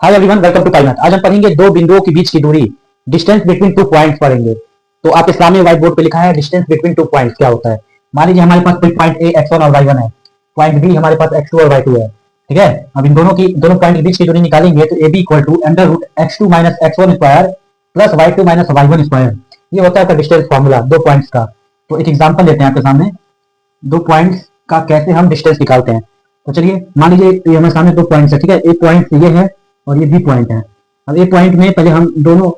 Hi everyone, welcome to PiMath. आज हम पढ़ेंगे दो बिंदुओं के बीच की दूरी, डिस्टेंस बिटवीन टू पॉइंट्स पढ़ेंगे। तो आपके सामने व्हाइट बोर्ड पे लिखा है डिस्टेंस बिटवीन टू पॉइंट्स क्या होता है। मान लीजिए हमारे पास कोई पॉइंट ए x1 और y1 है, पॉइंट बी हमारे पास x2 और y2 है। ठीक है, अब इन दोनों पॉइंट के बीच की दूरी निकालेंगे तो ab equal to under root x2 minus x1 square plus y2 minus y1 square. ये होता है डिस्टेंस फॉर्मूला दो पॉइंट्स का। तो एक एग्जांपल लेते हैं आपके सामने, दो पॉइंट्स का कैसे हम डिस्टेंस निकालते हैं। तो चलिए मान लीजिए ये हमारे सामने दो पॉइंट्स है। ठीक है, एक पॉइंट ये है और ये बी पॉइंट है। अब ए पॉइंट में पहले हम दोनों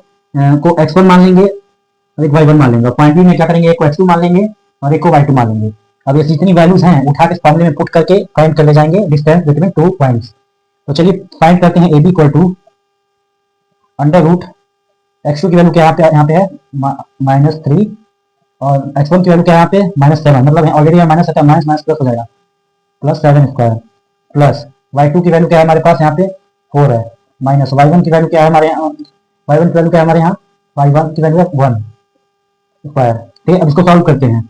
को x1 मान लेंगे और एक y1 मान लेंगे। पॉइंट बी में क्या करेंगे, एक को x2 मान लेंगे और एक को y2 मान लेंगे। अब ये जितनी वैल्यूज हैं उठा के फॉर्मूले में पुट करके फाइंड कर ले जाएंगे डिस्टेंस बिटवीन टू पॉइंट्स। तो चलिए फाइंड करते हैं। ab equal to under root x2 की वैल्यू क्या यहाँ पे है -3 और x1 की वैल्यू क्या यहाँ पे -7, मतलब ऑलरेडी माइनस है, माइनस माइनस प्लस हो जाएगा, +7 स्क्वायर प्लस y2 की वैल्यू क्या है हमारे पास यहाँ पे 4 है, माइनस y1 की वैल्यू क्या है हमारे यहाँ, y1 की वैल्यू क्या है हमारे यहाँ, y1 की वैल्यू है 1 स्क्वायर। ठीक है, अब इसको सॉल्व करते हैं।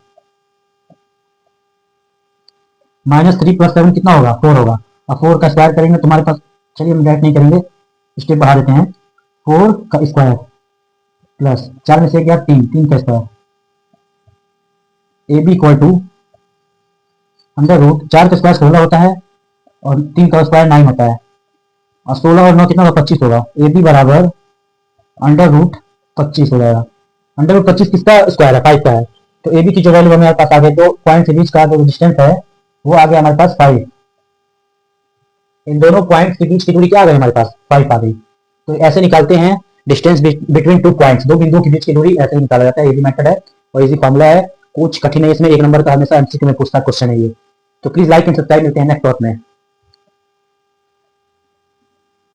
-3 + 7 कितना होगा, 4 होगा। अब 4 का स्क्वायर करेंगे तुम्हारे पास, चलिए हम डायरेक्ट नहीं करेंगे, स्टेप बढ़ा देते हैं। 4 का स्क्वायर प्लस 4 में से गया 3 का square. A B equal to under root 4 का स्क्वायर 16 होता है और 3 का स्क्वायर 9 होता है और 16 और 9 कितना होगा, 25 होगा। ए बी बराबर अंडर रूट 25 हो जाएगा। अंडर रूट 25 किसका स्क्वायर है, 5 का है। तो ए बी की जो वैल्यू हमारे पास आ गई, दो पॉइंट के बीच का जो डिस्टेंस है वो आ गया हमारे पास 5। इन दोनों पॉइंट के बीच की दूरी क्या आ गई हमारे पास, 5 आ गई। तो ऐसे निकालते हैं डिस्टेंस बिटवीन टू पॉइंट्स, दो बिंदुओं के बीच की दूरी ऐसे निकाला जाता है। इजी मेथड है और इजी फॉर्मूला है, कुछ कठिन है इसमें। 1 नंबर का हमेशा एमसीक्यू में पूछता क्वेश्चन है ये। तो प्लीज लाइक एंड सब्सक्राइब, मिलते हैं नेक्स्ट टॉप में।